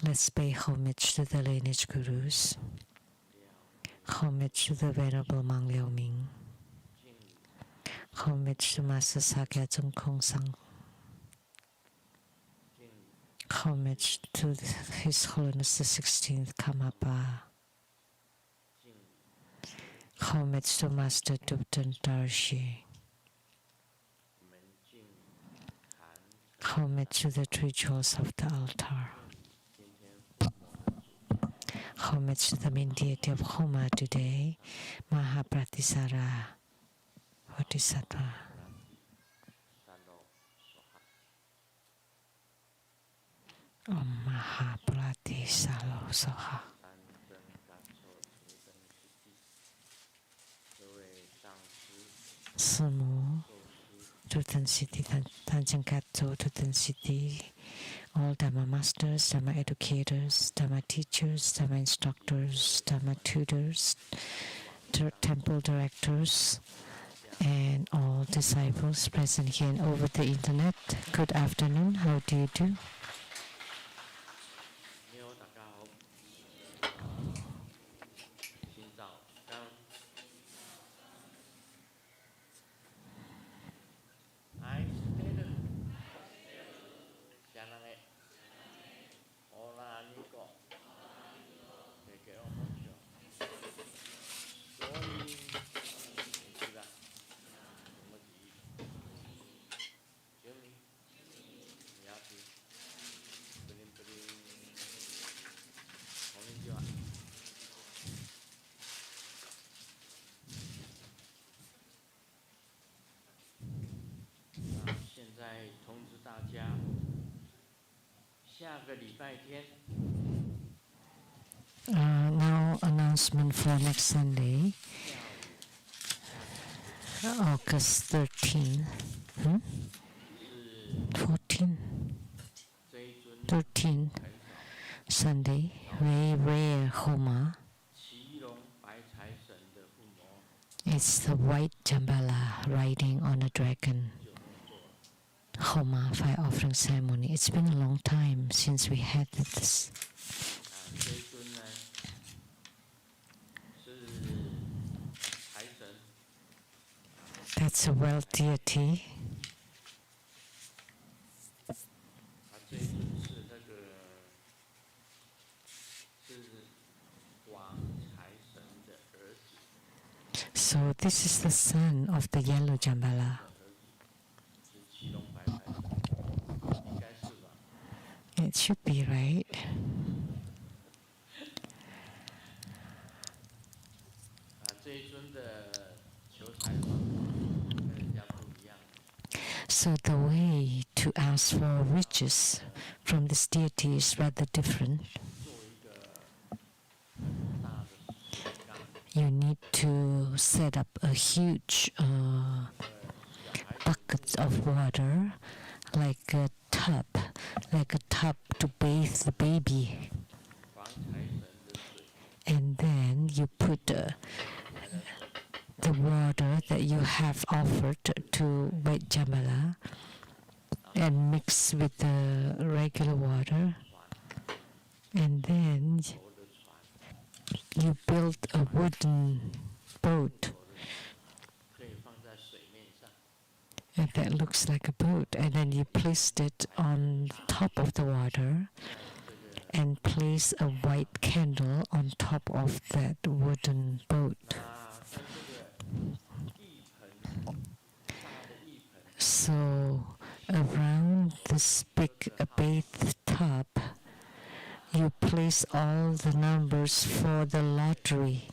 Let's pay homage to the lineage gurus. Homage to the Venerable Mang Liao Ming. Homage to Master Sakya Chung Kong Sang. Homage to His Holiness the 16th Karmapa. Homage to Master Dupten Darshi. Homage to the three jewels of the altar. Homage to the main deity of Homa today, Mahapratisara Bodhisattva. Om Mahapratisaro Soha. Sumu, Tutan City, Tanjung Katso, Tutan City, all Dharma masters, Dharma educators, Dharma teachers, Dharma instructors, Dharma tutors, temple directors, and all disciples present here and over the internet. Good afternoon, how do you do? Now announcement for next Sunday, August 13, 13 Sunday, very rare Homa. It's the white Jambala riding on a dragon. Homa, fire offering ceremony. It's been a long time since we had this. That's a wealth deity. So this is the son of the yellow Jambala. It should be, right? So the way to ask for riches from this deity is rather different. You need to set up a huge bucket of water, like a tub to bathe the baby. And then you put the water that you have offered to White Jambala and mix with the regular water. And then you build a wooden boat. And that looks like a boat, and then you placed it on top of the water and place a white candle on top of that wooden boat. So around this big bathtub, you place all the numbers for the lottery.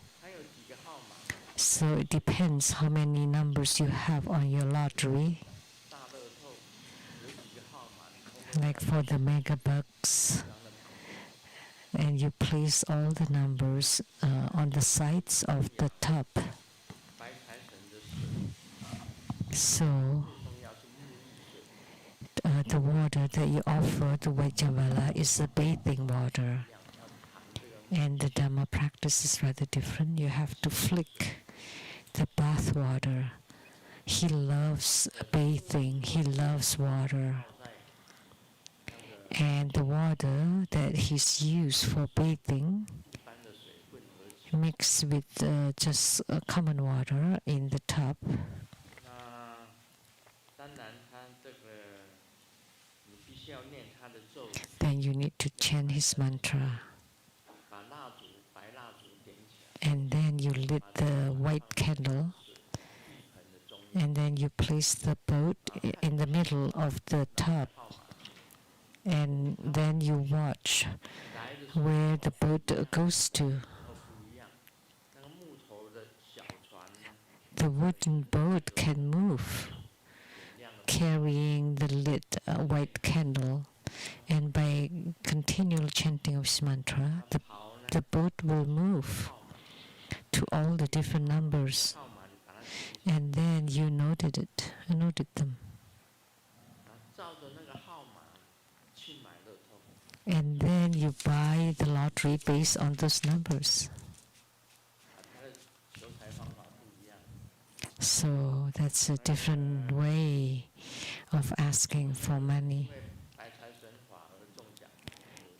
So it depends how many numbers you have on your lottery. Like for the mega bucks, and you place all the numbers on the sides of the tub. So the water that you offer to White Jambala is the bathing water. And the Dhamma practice is rather different. You have to flick the bath water. He loves bathing, he loves water. and the water that he's used for bathing mixed with just common water in the tub. Then you need to chant his mantra. And then you lit the white candle. And then you place the boat in the middle of the tub. And then you watch where the boat goes to. The wooden boat can move, carrying the lit white candle, and by continual chanting of his mantra, the boat will move to all the different numbers, and then you noted them. And then you buy the lottery based on those numbers. So that's a different way of asking for money.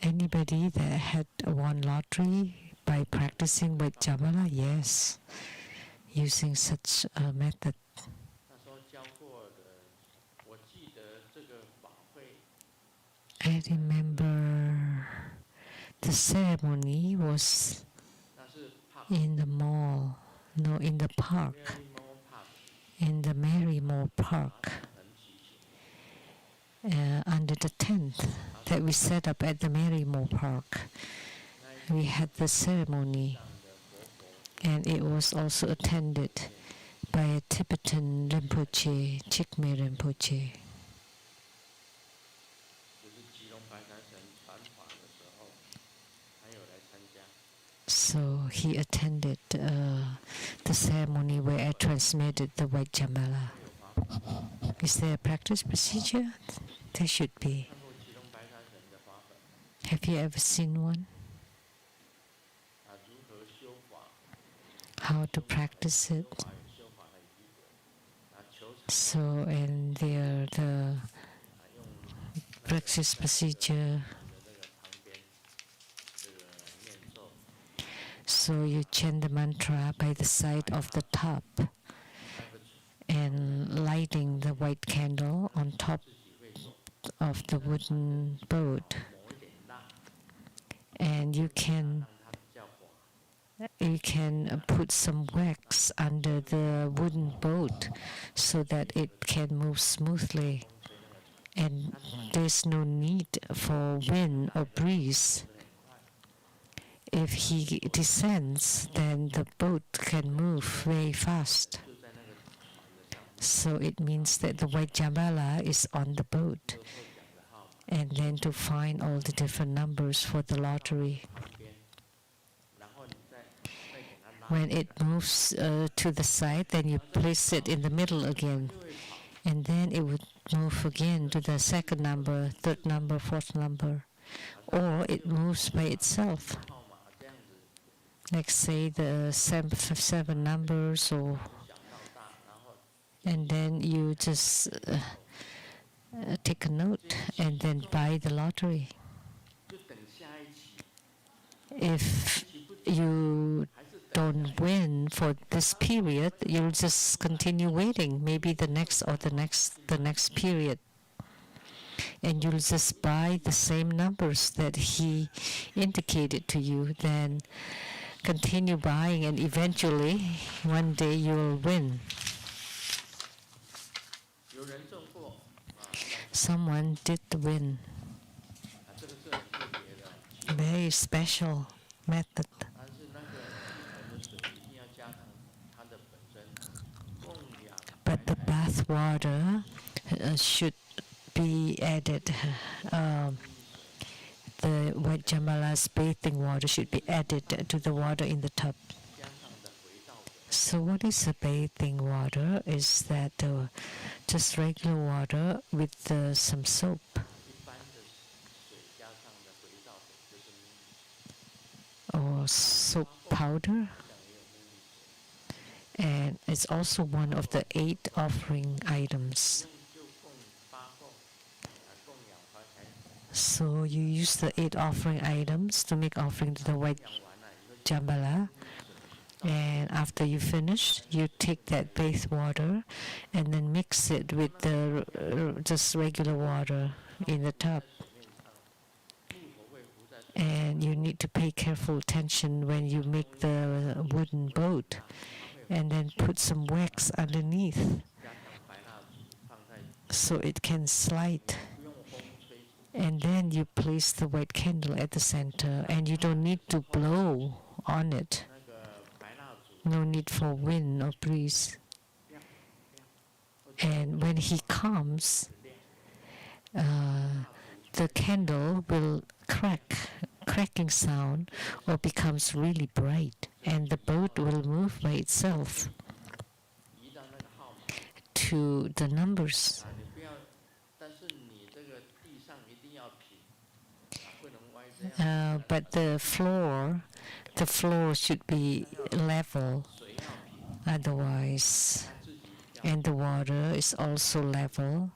Anybody that had won lottery by practicing with Jamala? Yes, using such a method. I remember the ceremony was in the mall, no, in the park, in the Marymore Park, under the tent that we set up at the Marymore Park. We had the ceremony, and it was also attended by a Tibetan Rinpoche, Chikme Rinpoche. So he attended the ceremony where I transmitted the white Jambala. Is there a practice procedure? There should be. Have you ever seen one? How to practice it? So, and there the practice procedure. So you chant the mantra by the side of the tub and lighting the white candle on top of the wooden boat. And you can put some wax under the wooden boat so that it can move smoothly. And there's no need for wind or breeze. If he descends, then the boat can move very fast. So it means that the white Jambala is on the boat. And then to find all the different numbers for the lottery. When it moves to the side, then you place it in the middle again. And then it would move again to the second number, third number, fourth number. Or it moves by itself. Like say the seven numbers, and then you just take a note and then buy the lottery. If you don't win for this period, you'll just continue waiting, maybe the next period. And you'll just buy the same numbers that he indicated to you, then continue buying, and eventually one day you'll win. Someone did win. Very special method. But the bath water should be added. The white Jambala's bathing water should be added to the water in the tub. So what is the bathing water? Is that just regular water with some soap? Or soap powder? And it's also one of the 8 offering items. So you use the 8 offering items to make offering to the white Jambala. And after you finish, you take that bath water and then mix it with the just regular water in the tub. And you need to pay careful attention when you make the wooden boat, and then put some wax underneath so it can slide. And then you place the white candle at the center, and you don't need to blow on it. No need for wind or breeze. And when he comes, the candle will cracking sound, or becomes really bright, and the boat will move by itself to the numbers. But the floor should be level, otherwise, and the water is also level,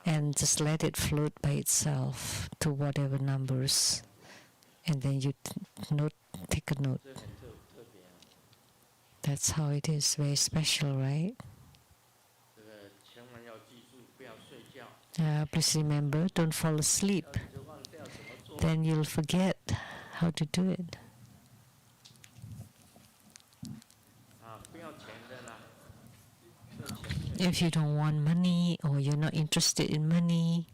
and just let it float by itself to whatever numbers, and then you take a note. That's how it is. Very special, right? Please remember, don't fall asleep. Then you'll forget how to do it. If you don't want money, or you're not interested in money,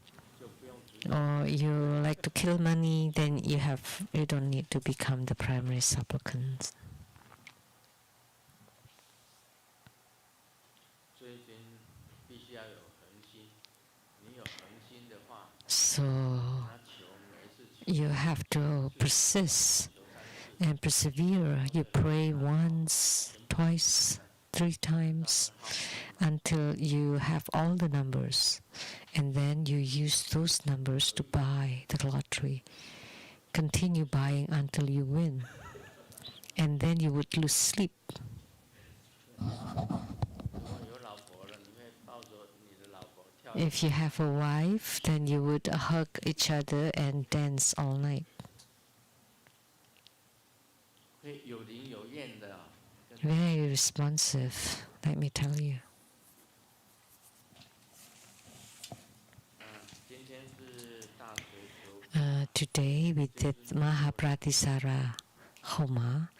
or you like to kill money, then you don't need to become the primary supplicant. So you have to persist and persevere. You pray once, twice, 3 times until you have all the numbers, and then you use those numbers to buy the lottery. Continue buying until you win, and then you would lose sleep. If you have a wife, then you would hug each other and dance all night. Very responsive, let me tell you. Today we did Mahapratisara Homa,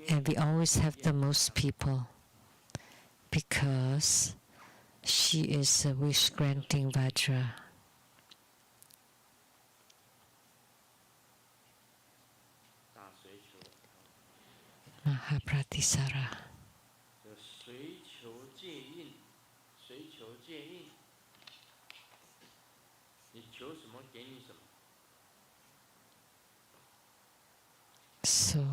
and we always have the most people because she is a wish-granting Vajra. Mahapratisara. So,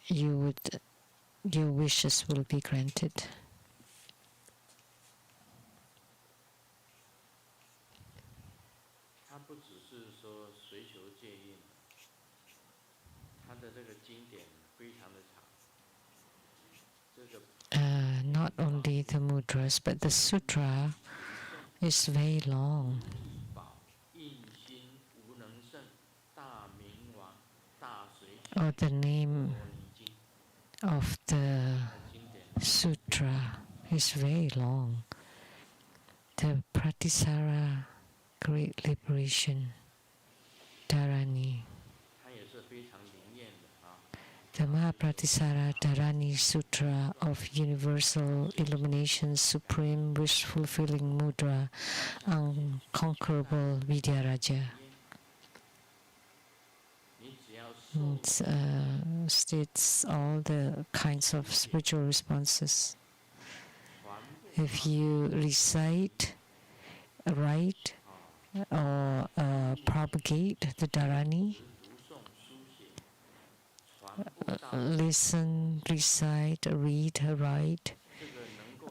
your wishes will be granted. Not only the mudras, but the sutra is very long. Or the name of the sutra is very long. The Pratisara, Great Liberation, Dharani. The Mahapratisara Dharani Sutra of Universal Illumination, Supreme Wish Fulfilling Mudra, Unconquerable Vidyaraja. It states all the kinds of spiritual responses. If you recite, write, or propagate the Dharani, listen, recite, read, write,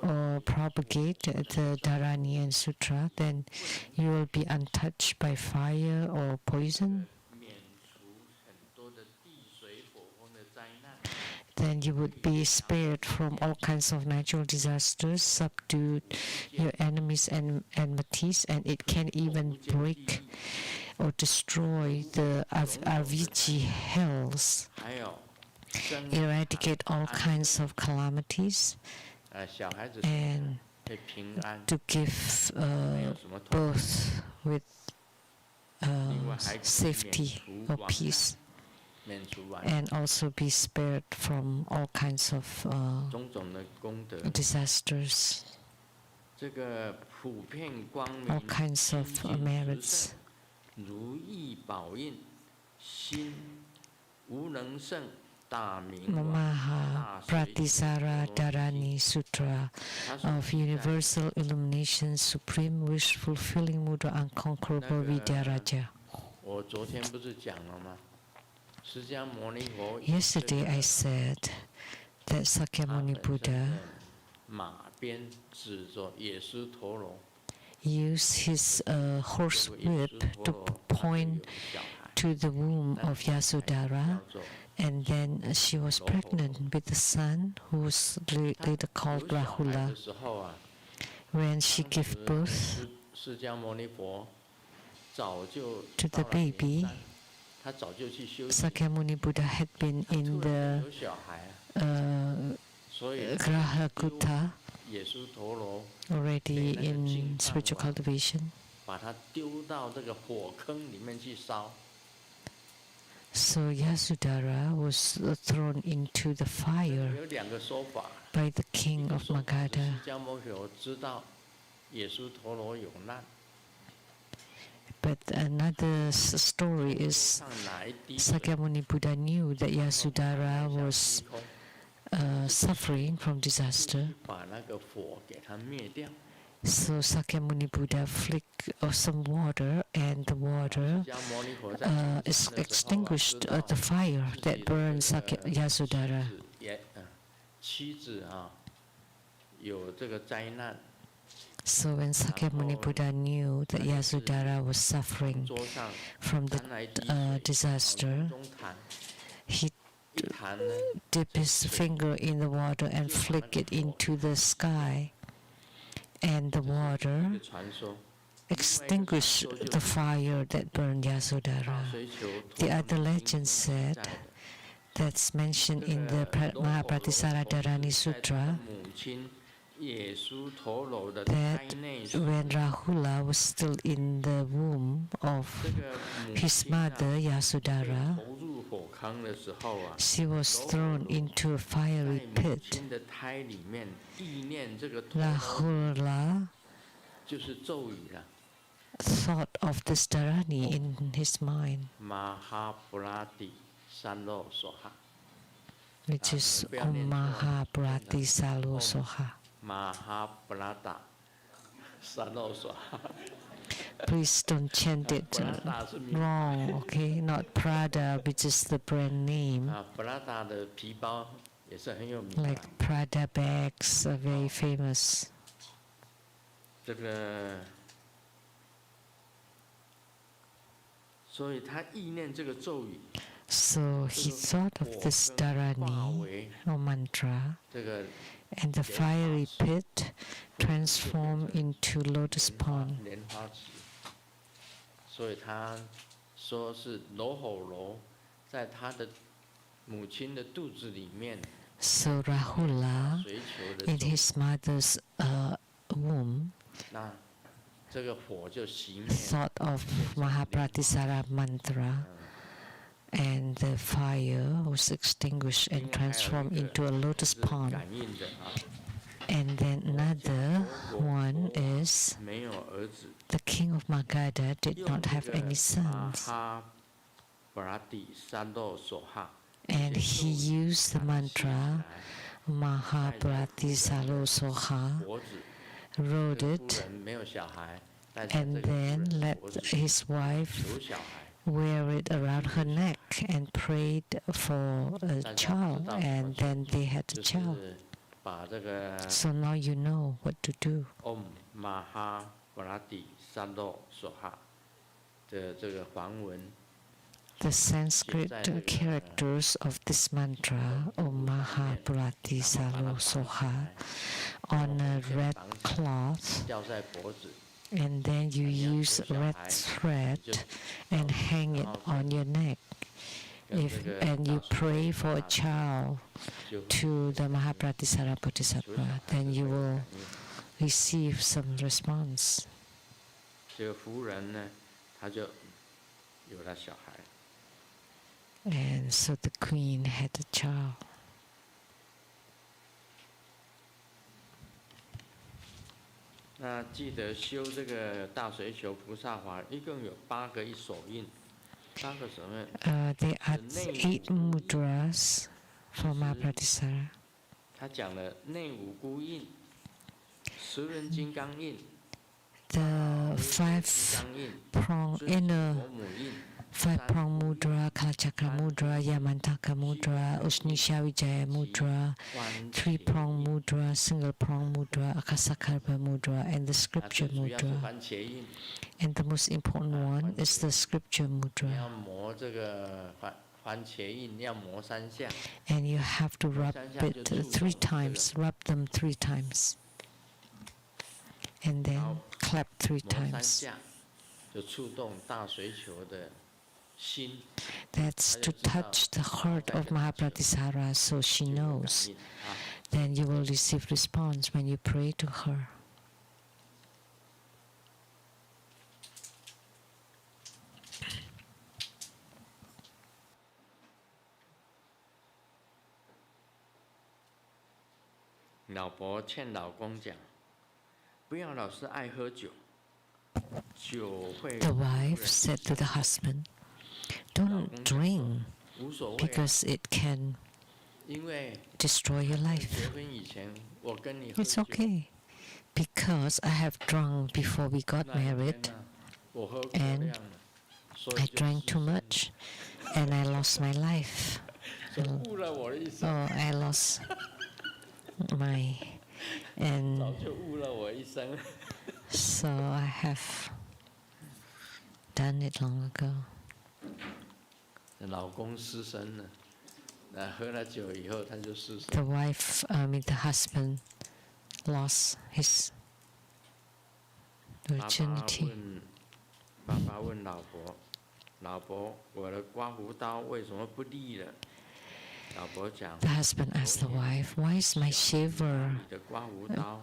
or propagate the Dharani and Sutra, then you will be untouched by fire or poison. then you would be spared from all kinds of natural disasters, subdued your enemies and enmities, and it can even break or destroy the RVG hells, eradicate all kinds of calamities, and to give birth with safety or peace, and also be spared from all kinds of disasters, all kinds of merits. Mahapratisara Dharani Sutra of Universal Illumination, Supreme Wish Fulfilling Mudra, Unconquerable Vidyaraja. Yesterday I said that Sakyamuni Buddha used his horse whip to point to the womb of Yasodhara, and then she was pregnant with a son who was later called Rahula. When she gave birth to the baby, Sakyamuni Buddha had been in the Graha Gutta, already in spiritual cultivation. So Yasodhara was thrown into the fire by the king of Magadha. But another story is Sakyamuni Buddha knew that Yasodhara was suffering from disaster. So Sakyamuni Buddha flicked some water, and the water extinguished the fire that burned Yasodhara. So when Sakyamuni Buddha knew that Yasodhara was suffering from the disaster, he dipped his finger in the water and flicked it into the sky, and the water extinguished the fire that burned Yasodhara. The other legend said, that's mentioned in the Mahapratisara Dharani Sutra, that when Rahula was still in the womb of his mother Yasodhara, she was thrown into a fiery pit. Rahula thought of this Dharani in his mind, which is Om Mahaprati Salo Soha. Please don't chant it wrong, okay? Not Prada, which is the brand name. Like Prada bags are very famous. So he thought of this Dharani or mantra, and the fiery pit transformed into lotus pond. So Rahula, in his mother's womb, thought of Mahapratisara mantra, and the fire was extinguished and transformed into a lotus pond. And then another one is the king of Magadha did not have any sons, and he used the mantra Mahaprati Salo Soha, wrote it, and then let his wife wear it around her neck and prayed for a child, and then they had a child. So now you know what to do. Om Mahaprati Salo Soha 的这个梵文 The Sanskrit characters of this mantra, Om Mahabharati Salo Soha, on a red cloth, and then you use red thread and hang it on your neck. And you pray for a child to the Mahabharati Sara Bodhisattva, then you will receive some response. And so the queen had a child. There are 8 mudras for Mahabharati Sara. The 5-prong inner 5-prong mudra, Kalachakra mudra, Yamantaka mudra, Ushnisha mudra, 3-prong mudra, single-prong mudra, Akasakarpa mudra, and the scripture mudra. And the most important one is the scripture mudra. And you have to rub it 3 times, rub them 3 times. And then clap 3 times. That's to touch the heart of Mahabharati Sara, so she knows. Then you will receive response when you pray to her. The wife said to the husband, "Don't drink because it can destroy your life." It's okay because I have drunk before we got married and I drank too much and I lost my life. I lost my... and so I have done it long ago. The wife, the husband, lost his virginity. The husband asked the wife, "Why is my shaver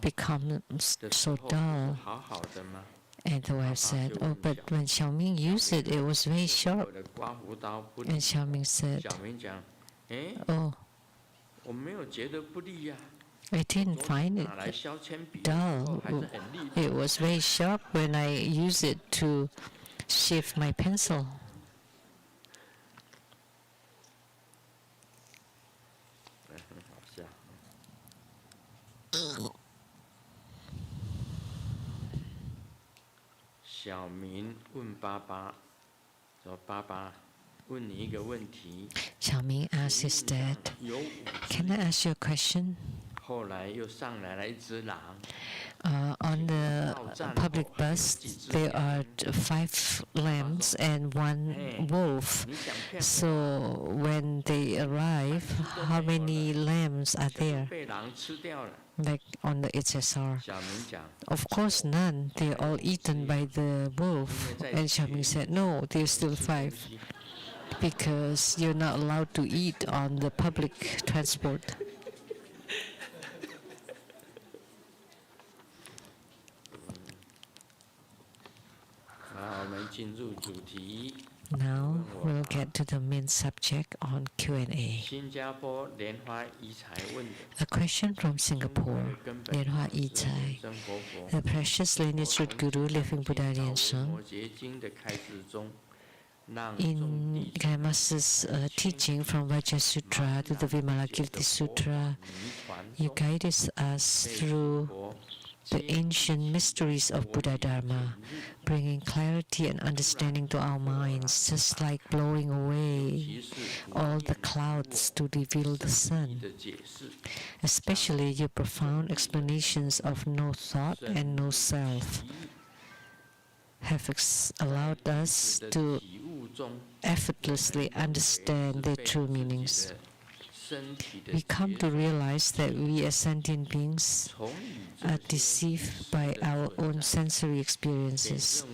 become so dull?" And the wife said, "Oh, but when Xiaoming used it, it was very sharp." And Xiaoming said, "Oh, I didn't find it dull. It was very sharp when I used it to shave my pencil." Xiaoming asked his dad, "Can I ask you a question?" On the public bus, there are 5 lambs and 1 wolf. So when they arrive, how many lambs are there? Like on the HSR. Of course none. They're all eaten by the wolf. And Xiaoming said, "No, there's still 5. Because you're not allowed to eat on the public transport." Now we'll get to the main subject on Q&A. A question from Singapore, Liên Hoa Yi Chai. The precious lineage root guru, living Buddha Lien Seng, in Master's teaching from Vajra Sutra to the Vimalakirti Sutra, you guided us through the ancient mysteries of Buddha Dharma, bringing clarity and understanding to our minds, just like blowing away all the clouds to reveal the sun. Especially your profound explanations of no thought and no self have allowed us to effortlessly understand their true meanings. We come to realize that we as sentient beings are deceived by our own sensory experiences.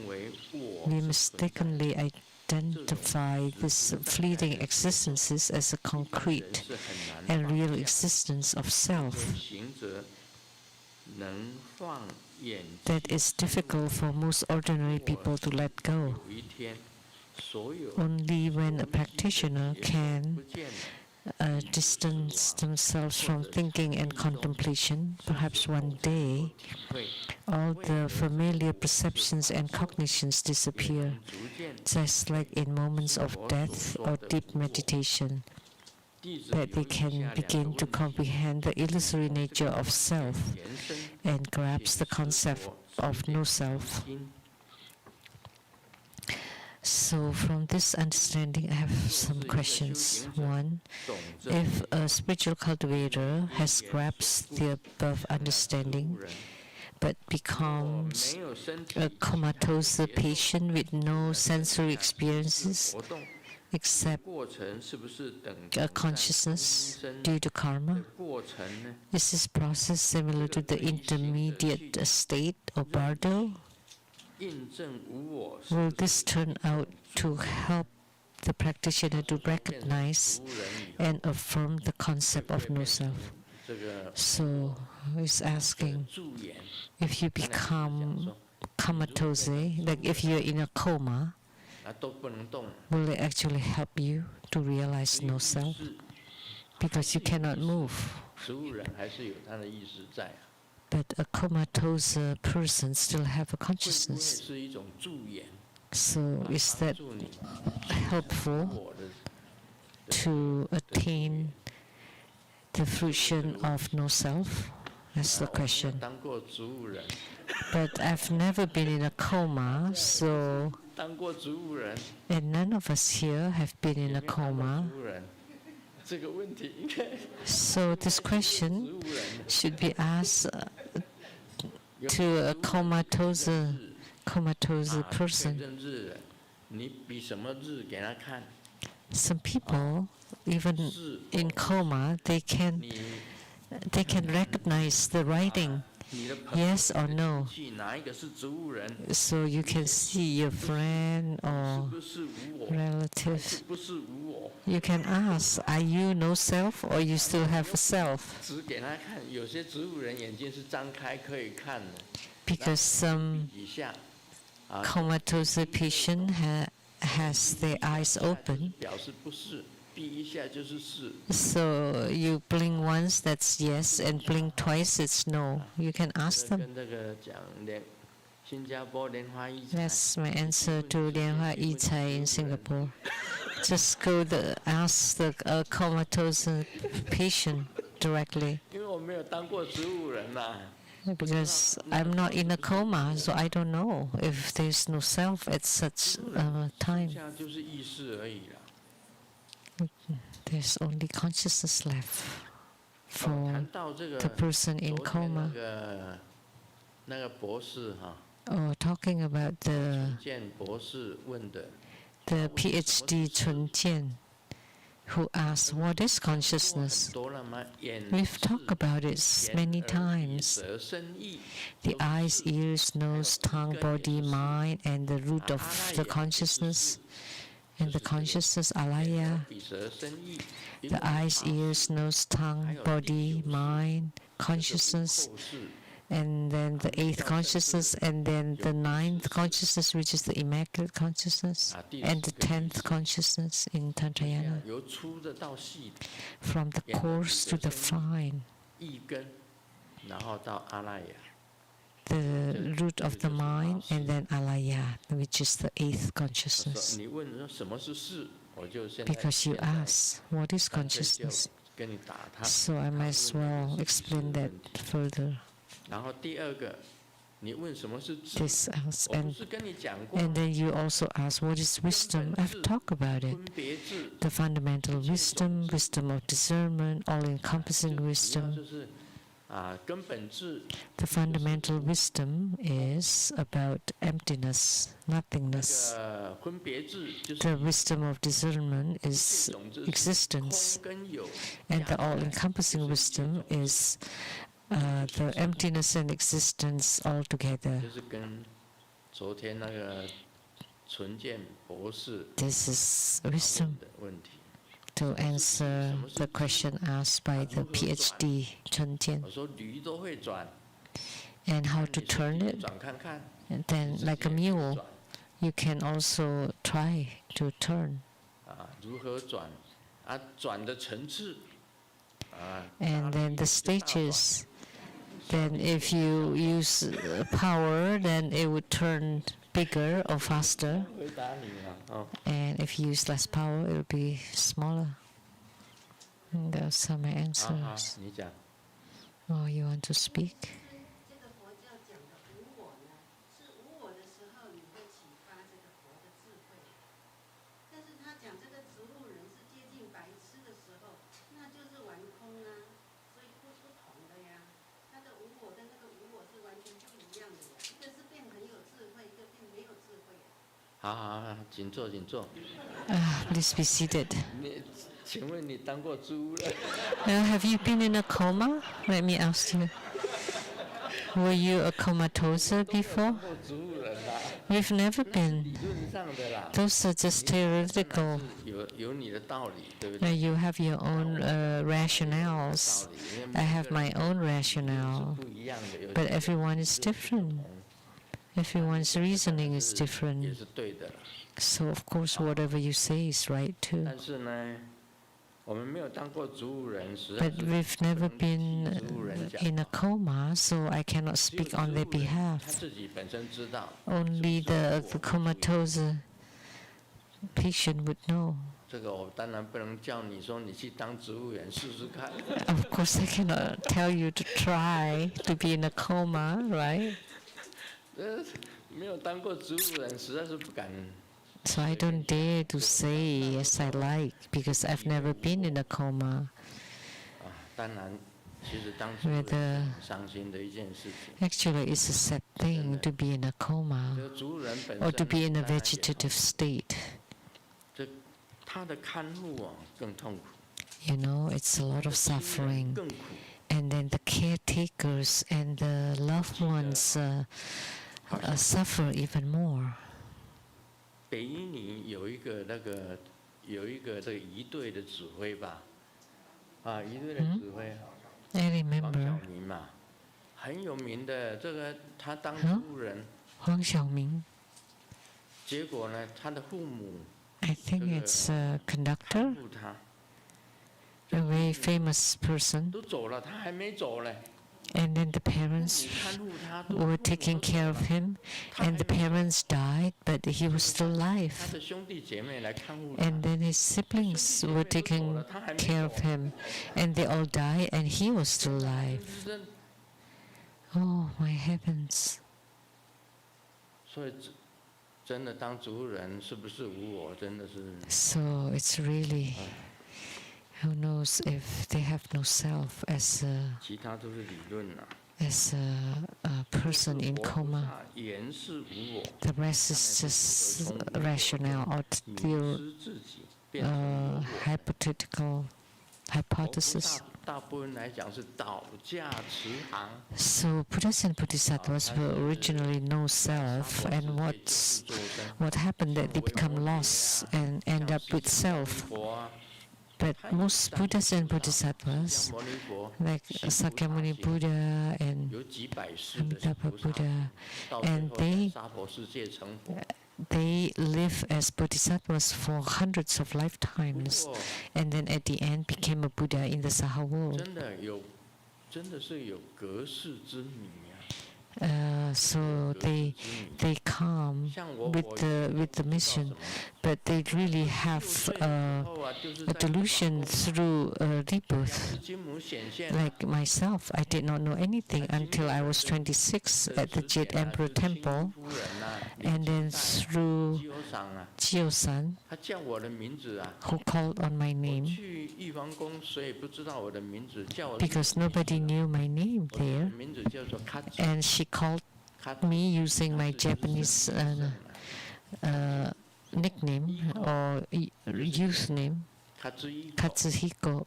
We mistakenly identify these fleeting existences as a concrete and real existence of self that is difficult for most ordinary people to let go. Only when a practitioner can distance themselves from thinking and contemplation, perhaps one day all the familiar perceptions and cognitions disappear, just like in moments of death or deep meditation, that they can begin to comprehend the illusory nature of self and grasp the concept of no self. So from this understanding, I have some questions. One, if a spiritual cultivator has grasped the above understanding, but becomes a comatose patient with no sensory experiences except a consciousness due to karma, is this process similar to the intermediate state or bardo? Will this turn out to help the practitioner to recognize and affirm the concept of no self? So he's asking, if you become comatose, like if you're in a coma, will it actually help you to realize no self? Because you cannot move. But a comatose person still have a consciousness. So is that helpful to attain the fruition of no self? That's the question. But I've never been in a coma, so and none of us here have been in a coma. So this question should be asked to a comatose person. Some people, even in coma, they can recognize the writing, yes or no. So you can see your friend or relative. You can ask, are you no self or you still have a self? Because some comatose patient has their eyes open. So you blink once, that's yes, and blink twice, it's no. You can ask them. That's my answer to Lianhua Yicai in Singapore. Just go ask the comatose patient directly. Because I'm not in a coma, so I don't know if there's no self at such a time. There's only consciousness left for the person in coma. Oh, talking about the PhD Chun Jian, who asked, what is consciousness? We've talked about it many times. The eyes, ears, nose, tongue, body, mind, and the root of the consciousness. And the consciousness, alaya. The eyes, ears, nose, tongue, body, mind, consciousness. And then the 8th consciousness, and then the 9th consciousness, which is the immaculate consciousness, and the 10th consciousness in Tantrayana. From the coarse to the fine. The root of the mind, and then alaya, which is the 8th consciousness. Because you ask, what is consciousness? So I might as well explain that further. This asks, and then you also ask, what is wisdom? I've talked about it. The fundamental wisdom, wisdom of discernment, all-encompassing wisdom. The fundamental wisdom is about emptiness, nothingness. The wisdom of discernment is existence, and the all-encompassing wisdom is the emptiness and existence all together. This is wisdom. To answer the question asked by the PhD Chun Jian. And how to turn it? And then, like a mule, you can also try to turn. And then the stages, then if you use power, then it would turn bigger or faster. And if you use less power, it will be smaller. And those are my answers. Oh, you want to speak? Please be seated. Have you been in a coma? Let me ask you. Were you a comatose before? We've never been. Those are just theoretical. You have your own rationales. I have my own rationale. But everyone is different. Everyone's reasoning is different. So, of course, whatever you say is right too. But we've never been in a coma, so I cannot speak on their behalf. Only the comatose patient would know. Of course, I cannot tell you to try to be in a coma, right? So I don't dare to say as I like, because I've never been in a coma. Actually, it's a sad thing to be in a coma or to be in a vegetative state. You know, it's a lot of suffering. And then the caretakers and the loved ones suffer even more. I remember. Huang Xiaoming. I think it's a conductor, a very famous person. And then the parents were taking care of him, and the parents died, but he was still alive. And then his siblings were taking care of him, and they all died, and he was still alive. Oh, my heavens. So it's really... Who knows if they have no self as a person in coma? The rest is just rationale or hypothetical hypothesis. So Buddhas and Bodhisattvas were originally no self, and what happened that they become lost and end up with self. But most Buddhas and Bodhisattvas, like Sakyamuni Buddha and Amitabha Buddha, and they live as Bodhisattvas for hundreds of lifetimes, and then at the end became a Buddha in the Saha world. So they come with the mission, but they really have a delusion through rebirth. Like myself, I did not know anything until I was 26 at the Jet Emperor Temple, And then through Jio-san, who called on my name, because nobody knew my name there, and she called me using my Japanese nickname or youth name, Katsuhiko.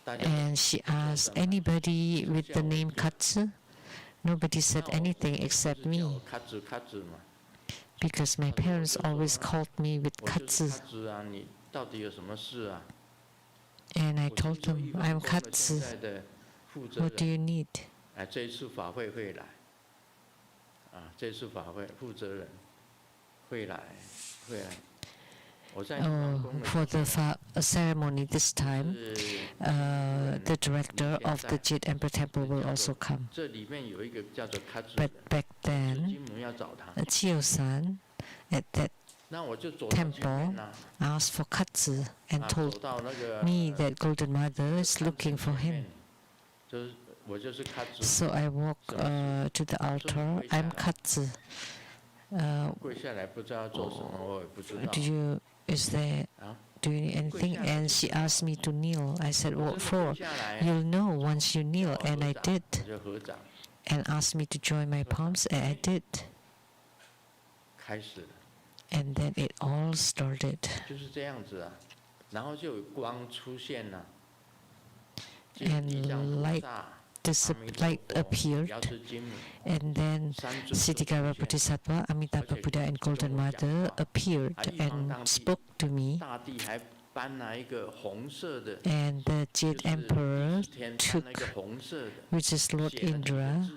And she asked, anybody with the name Katsu? Nobody said anything except me, because my parents always called me with Katsu. And I told them, I'm Katsu. What do you need? For the ceremony this time, the director of the Jade Emperor Temple will also come. But back then, Jio-san at that temple asked for Katsu and told me that Golden Mother is looking for him. So I walked to the altar. I'm Katsu. Do you need anything? And she asked me to kneel. I said, what for? You'll know once you kneel. And I did. And asked me to join my palms, and I did. And then it all started. And light appeared, and then Siddhikara Bodhisattva, Amitabha Buddha, and Golden Mother appeared and spoke to me. And the Jade Emperor took, which is Lord Indra,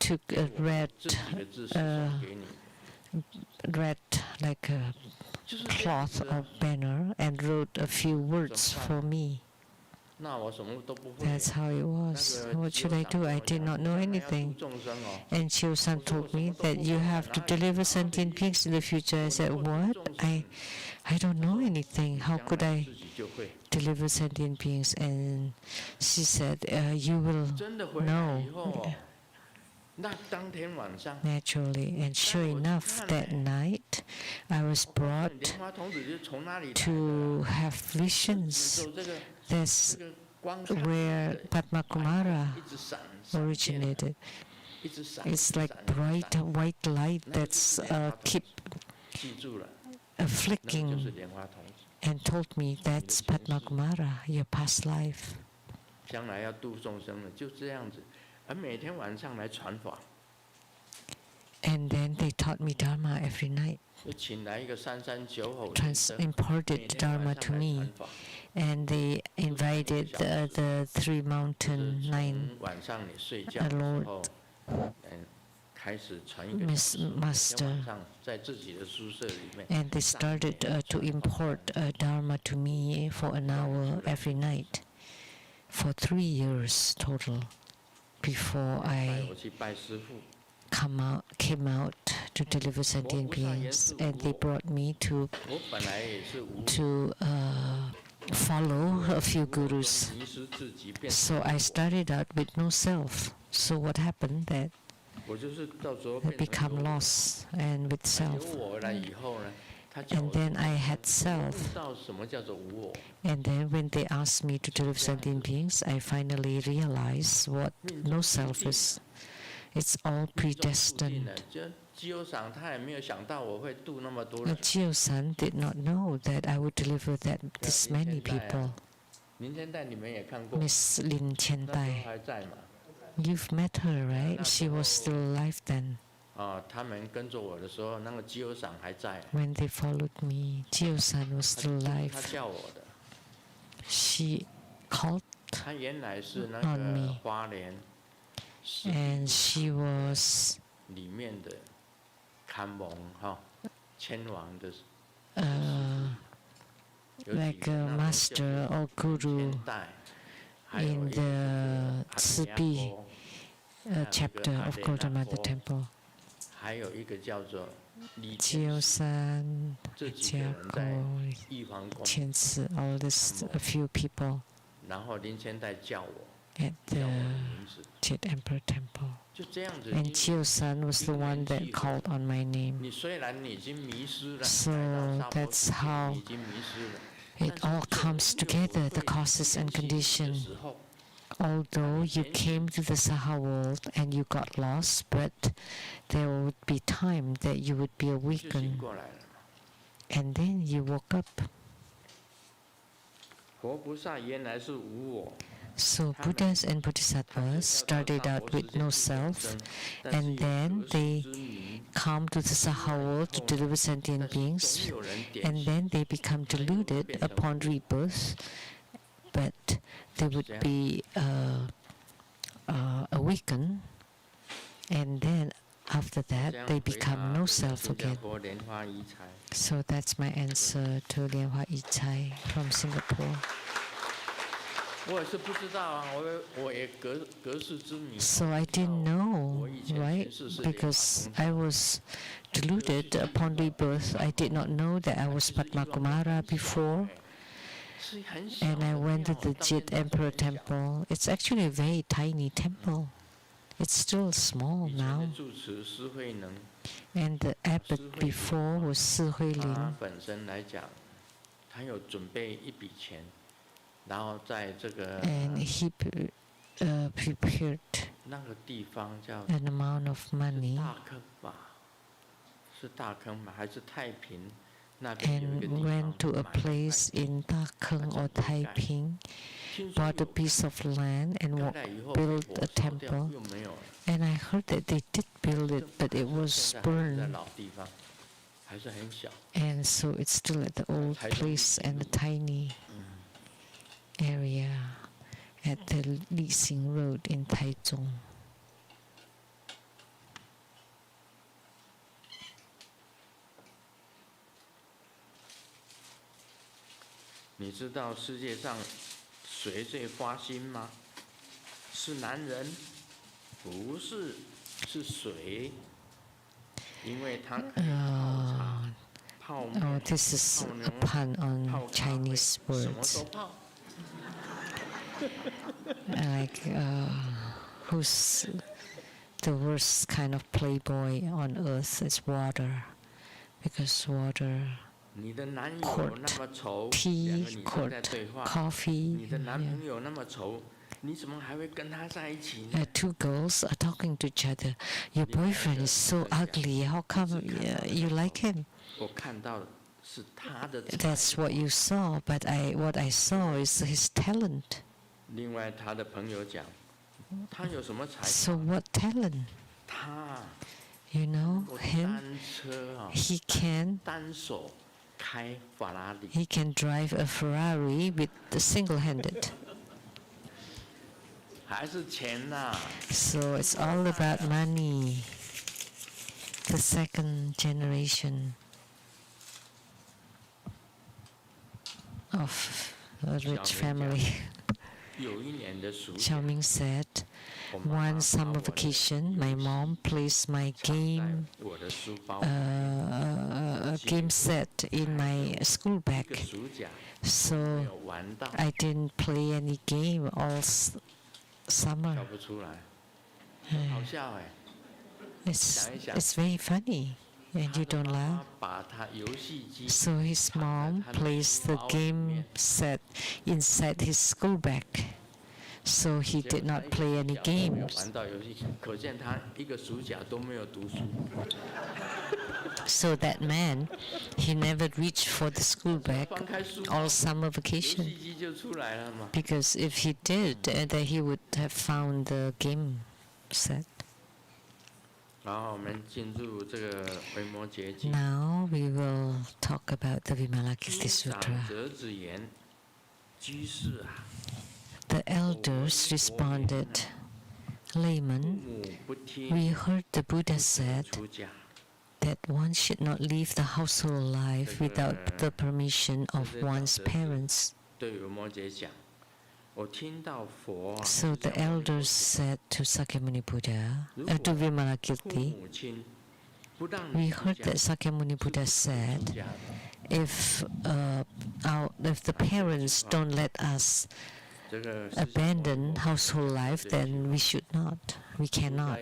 took a red like a cloth or banner and wrote a few words for me. That's how it was. What should I do? I did not know anything. And Jio-san told me that you have to deliver sentient beings in the future. I said, what? I don't know anything. How could I deliver sentient beings? And she said, you will know. Naturally, and sure enough, that night I was brought to have visions. That's where Padma Kumara originated. It's like bright white light that's keep flicking, and told me that's Padma Kumara, your past life. And then they taught me Dharma every night, imparted Dharma to me, and they invited the three mountain nine Lord Master, and they started to import Dharma to me for an hour every night for 3 years total, before I came out to deliver sentient beings. And they brought me to follow a few gurus. So I started out with no self. So what happened? That I become lost and with self. And then I had self. And then when they asked me to deliver sentient beings, I finally realized what no self is. It's all predestined. Jio-san did not know that I would deliver this many people. Miss Lin Qian-tai. You've met her, right? She was still alive then. When they followed me, Jio-san was still alive. She called on me, and she was like a master or guru in the Tzibi chapter of Golden Mother Temple. Jio-san, Jiako, Qianci, all this, a few people. at the Jet Emperor Temple. And Chiyo-san was the one that called on my name. So that's how it all comes together, the causes and conditions. Although you came to the Saha world and you got lost, but there would be time that you would be awakened. And then you woke up. So Buddhas and Bodhisattvas started out with no self, and then they come to the Saha world to deliver sentient beings, and then they become deluded upon rebirth, but they would be awakened, and then after that they become no self again. So that's my answer to Lianhua Yichai from Singapore. So I didn't know, right? Because I was deluded upon rebirth. I did not know that I was Padma Kumara before. And I went to the Jet Emperor Temple. It's actually a very tiny temple. It's still small now. And the abbot before was Si Hui Ling. And he prepared an amount of money and went to a place in Dakeng or Taiping, bought a piece of land and built a temple. And I heard that they did build it, but it was burned. And so it's still at the old place and a tiny area at the Li Xing Road in Taichung. You know the world most passionate吗？是男人，不是，是水，因为他泡面。Oh, this is a pun on Chinese words. Like, who's the worst kind of playboy on earth is water, because water, court, tea, court, coffee. Two girls are talking to each other. Your boyfriend is so ugly. How come you like him? That's what you saw, but what I saw is his talent. So what talent? You know him? He can drive a Ferrari with the single-handed. So it's all about money. The second generation of a rich family. Xiaoming said, one summer vacation, my mom placed my game set in my school bag. So I didn't play any game all summer. It's very funny. And you don't laugh? So his mom placed the game set inside his school bag. So he did not play any games. So that man, he never reached for the school bag all summer vacation. Because if he did, then he would have found the game set. Now we will talk about the Vimalakirti Sutra. The elders responded, Layman, we heard the Buddha said that one should not leave the household life without the permission of one's parents. So the elders said to Sakyamuni Buddha, to Vimalakirti, we heard that Sakyamuni Buddha said, if the parents don't let us abandon household life, then we should not. We cannot.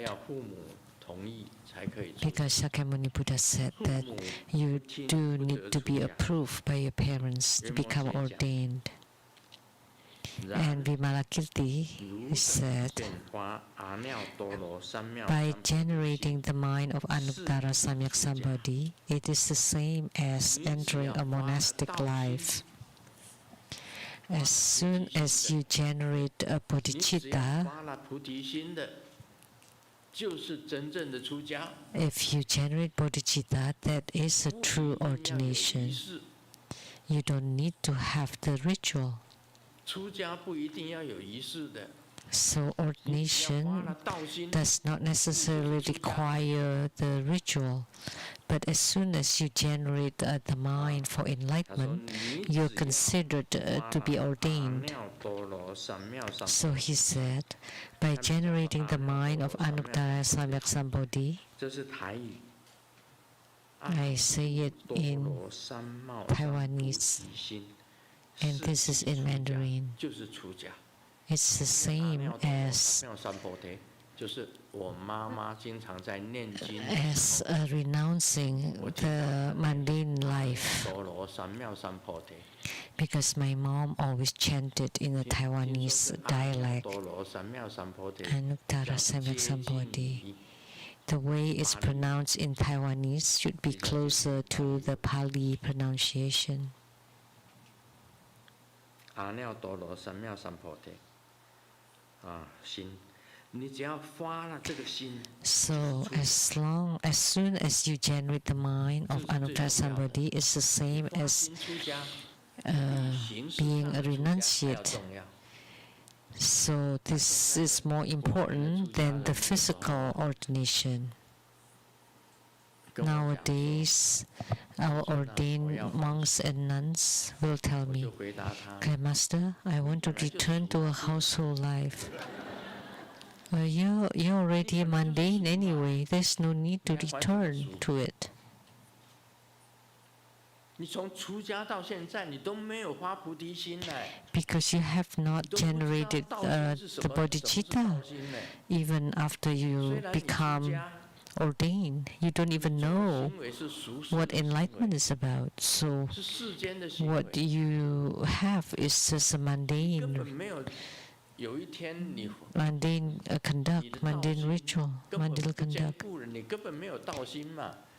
Because Shakyamuni Buddha said that you do need to be approved by your parents to become ordained. And Vimalakirti said, by generating the mind of Anuttara Samyak Sambodhi, it is the same as entering a monastic life. As soon as you generate a bodhicitta, if you generate bodhicitta, that is a true ordination. You don't need to have the ritual. So ordination does not necessarily require the ritual, but as soon as you generate the mind for enlightenment, you're considered to be ordained. So he said, by generating the mind of Anuttara Samyak Sambodhi, I say it in Taiwanese, and this is in Mandarin. It's the same as renouncing the mundane life, because my mom always chanted in the Taiwanese dialect, Anuttara Samyak Sambodhi. The way it's pronounced in Taiwanese should be closer to the Pali pronunciation. So as soon as you generate the mind of Anuttara Sambodhi, it's the same as being a renunciate. So this is more important than the physical ordination. Nowadays, our ordained monks and nuns will tell me, Master, I want to return to a household life. You're already mundane anyway. There's no need to return to it. Because you have not generated the bodhicitta. Even after you become ordained, you don't even know what enlightenment is about. So what you have is just a mundane conduct, mundane ritual, mundane conduct.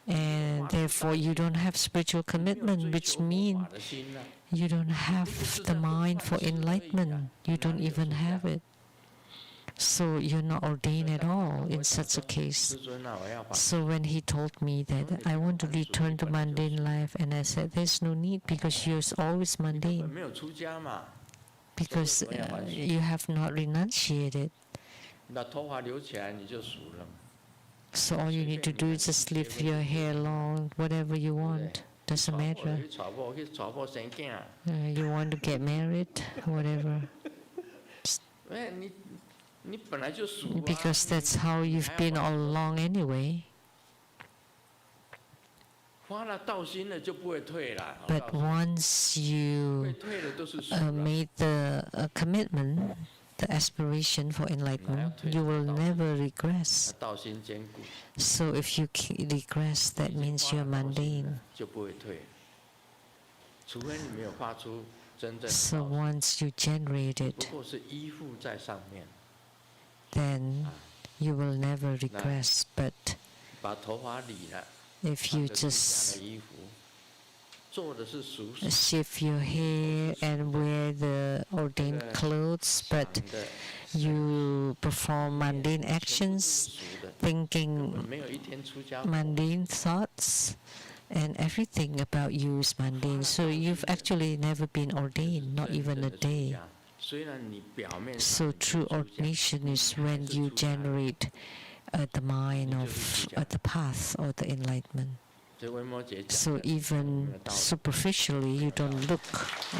And therefore you don't have spiritual commitment, which means you don't have the mind for enlightenment. You don't even have it. So you're not ordained at all in such a case. So when he told me that I want to return to mundane life, and I said there's no need, because you're always mundane. Because you have not renunciated. So all you need to do is just leave your hair long, whatever you want. Doesn't matter. You want to get married, whatever. Because that's how you've been all along anyway. But once you made the commitment, the aspiration for enlightenment, you will never regress. So if you regress, that means you're mundane. So once you generate it, then you will never regress. But if you just shave your hair and wear the ordained clothes, but you perform mundane actions, thinking mundane thoughts, and everything about you is mundane. So you've actually never been ordained, not even a day. So true ordination is when you generate the mind of the path or the enlightenment. So even superficially, you don't look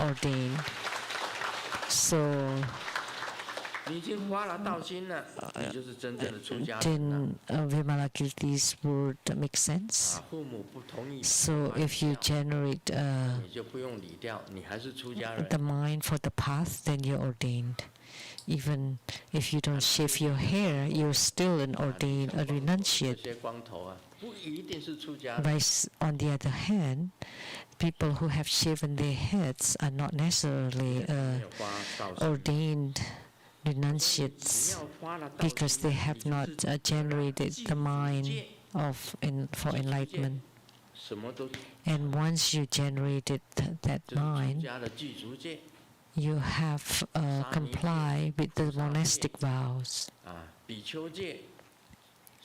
ordained. So 你已经发了道心了，你就是真正的出家人 then 了。 Vimalakirti's word makes sense. 父母不同意 So if you generate 你就不用理掉，你还是出家人。 the mind for the path, then you're ordained. Even if you don't shave your hair, you're still an ordained, a 这 renunciate. 些光头啊，不一定是出家人。 Vice, on the other hand, people who have shaven their heads are not necessarily 没有发道心 ordained 只 renunciates 要发了道 because 心 they have not 你就是 generated 记 the 住 mind 戒 for enlightenment. 什么都 And once you generated that 就是出 mind, 家的具足戒 you have comply with the monastic vows. 啊，比丘戒、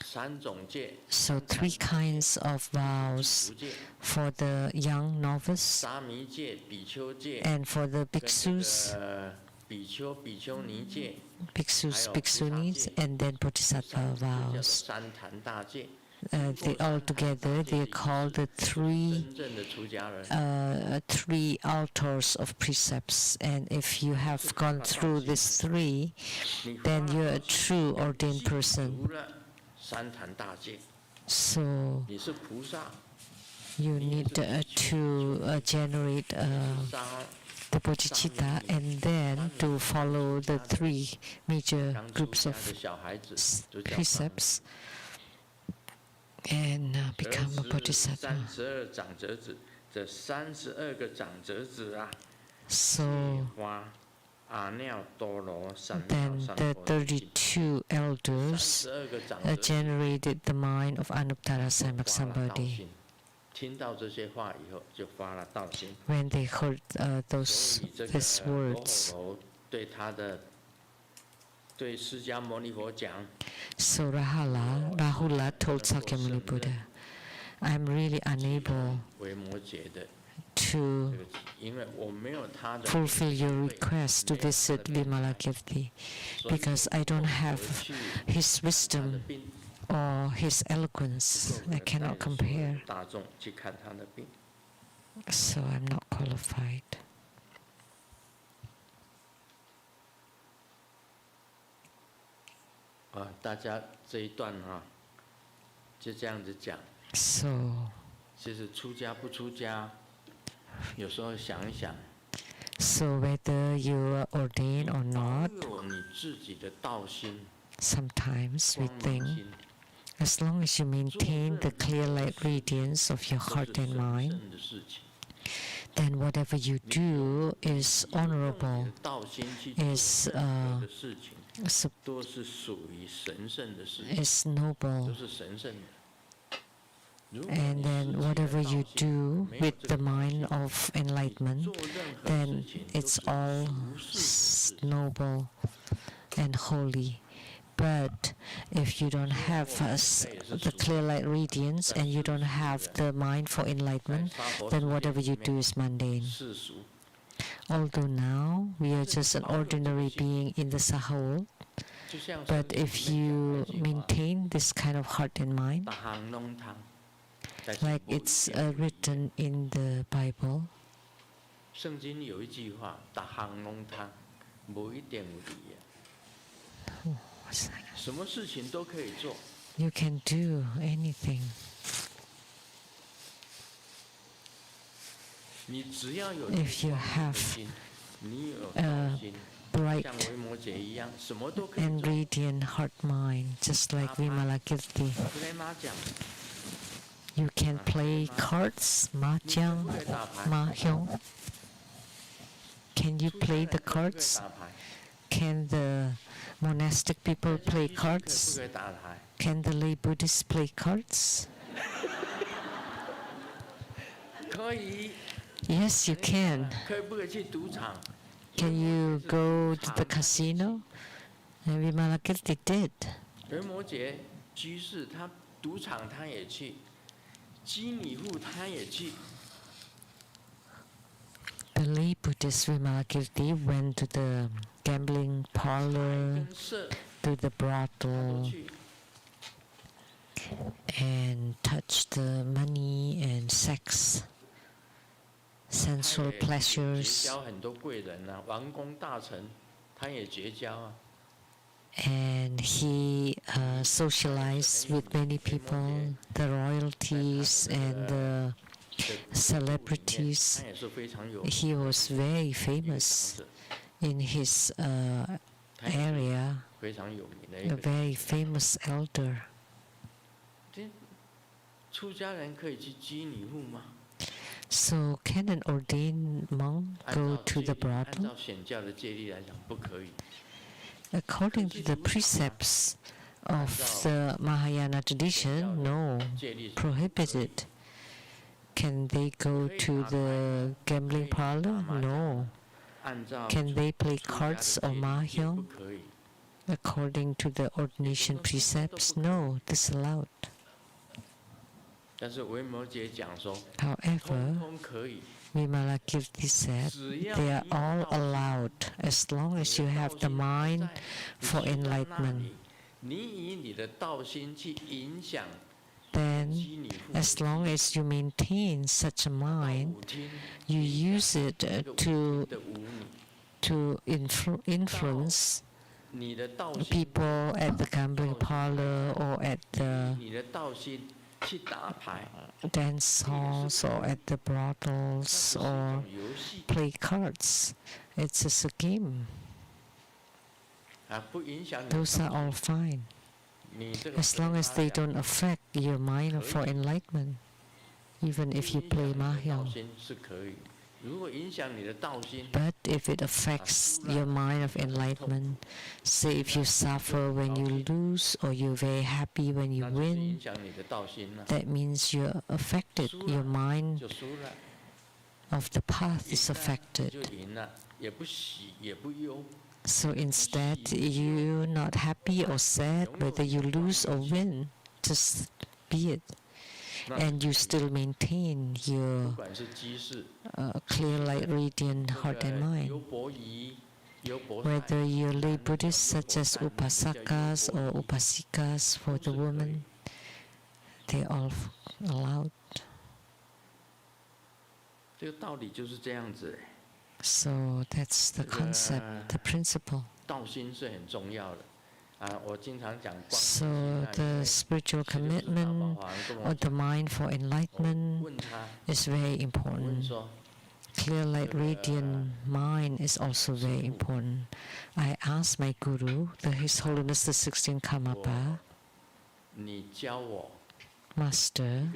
三种戒、 So 3 kinds of 具 vows 足戒、 for the young novice 沙弥戒、比丘戒 and for the 跟这 bhikshus, 个比丘、比丘尼戒， bhikshus, 还有 bhikshunis, 菩萨戒。 and then 菩 bodhisattva 萨戒叫做 vows. 三坛大戒。 They all together, they are called the 3真正的出家人。 3 altars of precepts. And if you have gone through these 3, 你发 then 了 you're a 道心 true ordained 记 person. 足了三坛大戒， So 你是菩萨， you need to generate 沙 the bodhicitta and then to follow the 3 major 刚出 groups 家 of 的小孩子就叫 precepts and become a bodhisattva. 32长者子，这32个长者子啊， So 花阿耨多罗三藐 then 三 the 菩提心。 32 elders 32个长者子 generated the mind of Anuttara 发了道 Samyak 心，听到这些话以后就发了道心。 when they heard 所以这个 these 罗 words. 睺罗对释迦牟尼佛讲， So Rahula told Sakyamuni Buddha, I'm really unable 维摩诘的 to 这个，因为我没有他的 fulfill your request to visit Vimalakirti because I don't have his 他的 wisdom 病， or his eloquence. I cannot compare, 大众去看他的病。 so I'm not qualified. 大家这一段啊，就这样子讲。 So 其实出家不出家，有时候想一想， whether you are ordained or 保 not, 有你自己的道心、 sometimes we 光明 think 心， as long as you maintain the clear light radiance of your 都 heart 是 and 神 mind, 圣的事情。 then whatever you do is 用你 honorable, 的道心去做 is 任何的事情， is 都是属于神圣的事情， is noble. 都是神圣的。如果 And 你 then 失去了 whatever 道 you 心 do 没有 with 这 the 个道 mind 心 of 你 enlightenment, 做任何 then 事情都 it's 是 all 俗世的事 noble and holy. But if you don't have the clear light radiance and you don't have the mind for 在 enlightenment, 娑婆 then 世界 whatever 里 you 面 do is mundane. 世俗， Although now we are just an ordinary being in the Saha, 就像 but 圣经 if 里面 you 讲的一句话 maintain this kind of heart and mind, 大行弄堂，但是 like 不一 it's 点不一样 written in the Bible, 圣经有一句话，大行弄堂，无一点不一样。什么事情都可以做， you can do anything. 你只要有 If you 光明的 have 心，你有道心， Bright 像维摩诘一样，什么都可以 and 做。 radiant heart mind, just like Vimalakirti. 布雷玛讲， You can play cards, 麻你可将, 不可以打牌？ mahjong. Can you 出家 play 人 the 可不可以 cards? 打牌？ Can the monastic people 在 play 西区可不 cards? 可以打牌？ Can the lay Buddhists play cards? 可以。 Yes, you can. 可不可以去赌场？ Can you go to the casino? And Vimalakirti did. 维摩诘居士他赌场他也去，基米户他也去， The lay Buddhist Vimalakirti went to the gambling parlor, 跟社 to the 他都 brothel, 去。 and touched the money and sex, 他 sensual 也结 pleasures. 交很多贵人啊，王公大臣，他也结交啊。and he socialized with many people, the royalties and the celebrities. He was very famous in his area, a very famous elder. So can an ordained monk go to the brothel? According to the precepts of the Mahayana tradition, no, prohibited. Can they go to the gambling parlor? No. Can they play cards or mahjong? According to the ordination precepts, no, disallowed. However, Vimalakirti said they are all allowed as long as you have the mind for enlightenment. Then, as long as you maintain such a mind, you use it to influence people at the gambling parlor or at the dance halls or at the brothels or play cards. It's just a game. Those are all fine, as long as they don't affect your mind for enlightenment, even if you play mahjong. But if it affects your mind of enlightenment, say if you suffer when you lose or you're very happy when you win, that means you're affected. Your mind of the path is affected. So instead, you're not happy or sad whether you lose or win. Just be it. And you still maintain your clear light radiant heart and mind. Whether you're lay Buddhists such as Upasakas or Upasikas for the women, they're all allowed. So that's the concept, the principle. So the spiritual commitment or the mind for enlightenment is very important. Clear light radiant mind is also very important. I asked my guru, His Holiness the 16th Karmapa, Master,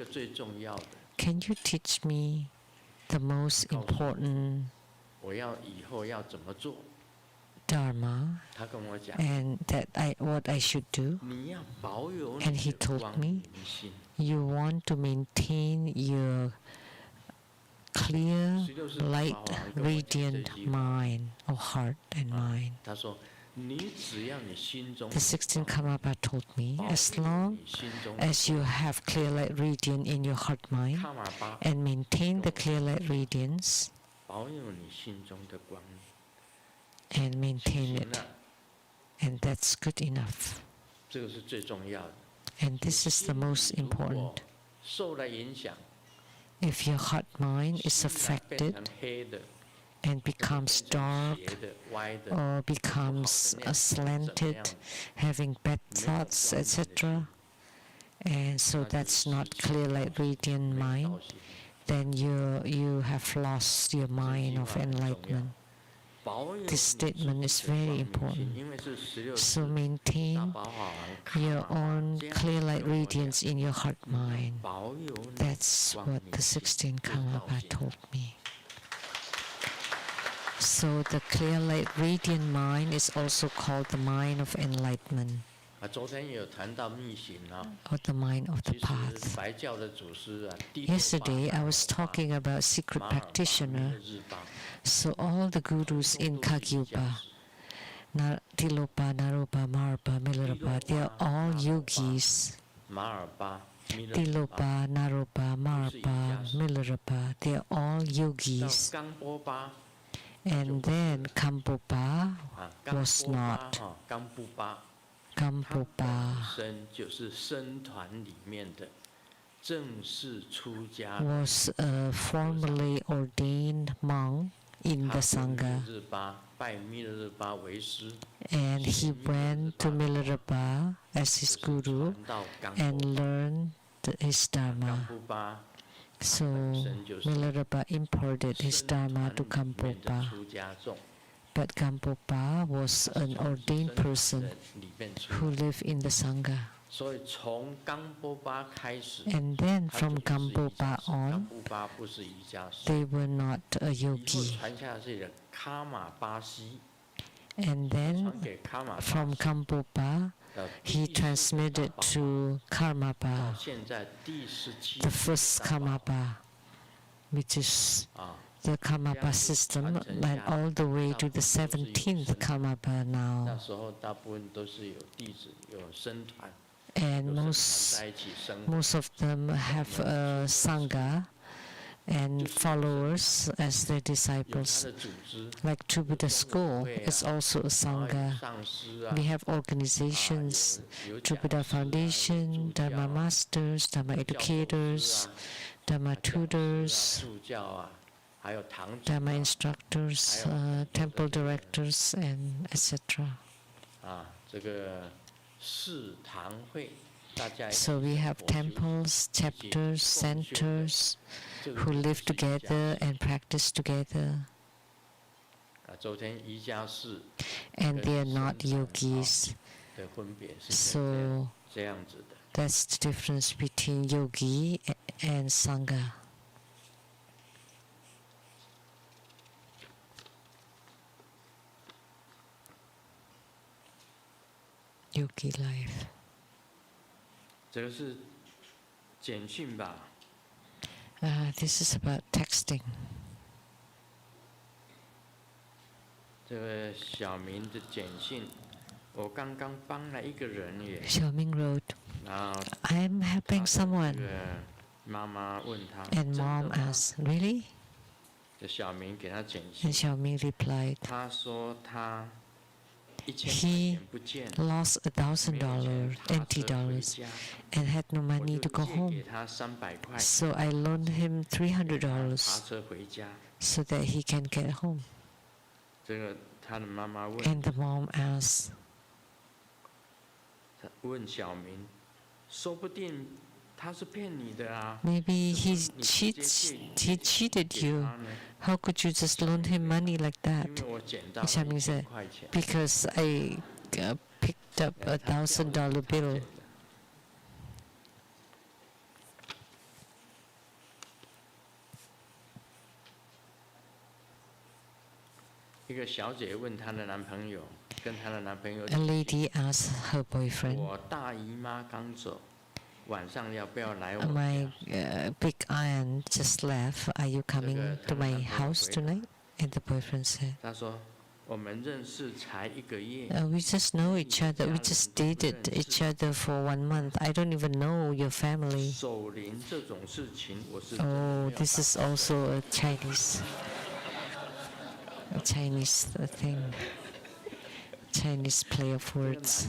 can you teach me the most important Dharma and what I should do? And he told me, you want to maintain your clear, light, radiant mind or heart and mind. The 16th Karmapa told me, as long as you have clear light radiant in your heart mind and maintain the clear light radiance and maintain it, and that's good enough. And this is the most important. If your heart mind is affected and becomes dark or becomes slanted, having bad thoughts, etc., and so that's not clear light radiant mind, then you have lost your mind of enlightenment. This statement is very important. So maintain your own clear light radiance in your heart mind. That's what the 16th Karmapa told me. So the clear light radiant mind is also called the mind of enlightenment, or the mind of the path. Yesterday I was talking about secret practitioner. So all the gurus in Kagyupa, Tilopa, Naropa, Marpa, Milarepa, they are all yogis. Tilopa, Naropa, Marpa, Milarepa, they are all yogis. And then Kampopa was not. Kampopa was a formally ordained monk in the Sangha. And he went to Milarepa as his guru and learned his Dharma. So Milarepa imported his Dharma to Gampopa. But Gampopa was an ordained person who lived in the Sangha. And then from Gampopa on, they were not a yogi. And then from Gampopa, he transmitted to Karmapa, the first Karmapa, which is the Karmapa system, and all the way to the 17th Karmapa now. And most of them have a Sangha and followers as their disciples. Like True Buddha School is also a Sangha. We have organizations, True Buddha Foundation, Dharma Masters, Dharma Educators, Dharma Tutors, Dharma Instructors, Temple Directors, and etc. So we have temples, chapters, centers who live together and practice together. And they are not yogis. So that's the difference between yogi and Sangha. Yogi life. This is about texting. Xiaoming wrote, I'm helping someone. And mom asked, really? And Xiaoming replied, he lost $1,000 NT dollars and had no money to go home. So I loaned him $300 so that he can get home. And the mom asked, maybe he cheated you. How could you just loan him money like that? And Xiaoming said, because I picked up $1,000 bill. A lady asked her boyfriend, my big aunt just left. Are you coming to my house tonight? And the boyfriend said, we just know each other. We just dated each other for 1 month. I don't even know your family. Oh, this is also a Chinese thing. Chinese play of words.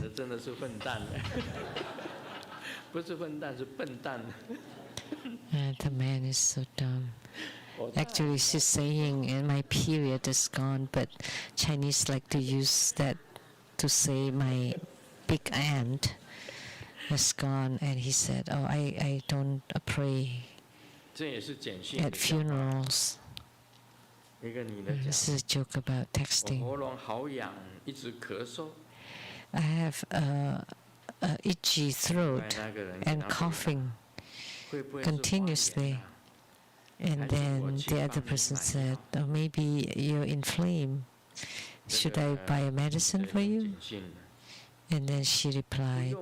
The man is so dumb. Actually, she's saying my period is gone, but Chinese like to use that to say my big aunt was gone, and he said, oh, I don't pray at funerals. This is a joke about texting. I have itchy throat and coughing continuously. And then the other person said, oh, maybe you're inflamed. Should I buy a medicine for you? And then she replied,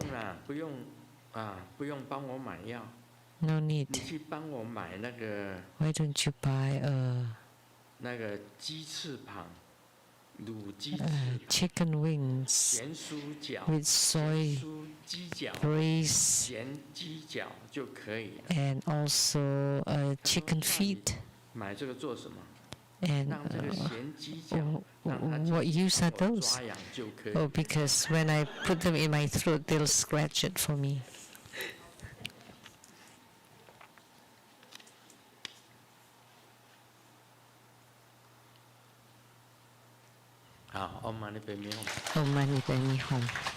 no need. Why don't you buy chicken wings with soy braised and also chicken feet. And what use are those? Oh, because when I put them in my throat, they'll scratch it for me. 好，Om Mani Padme Hum。 Om Mani Padme Hum.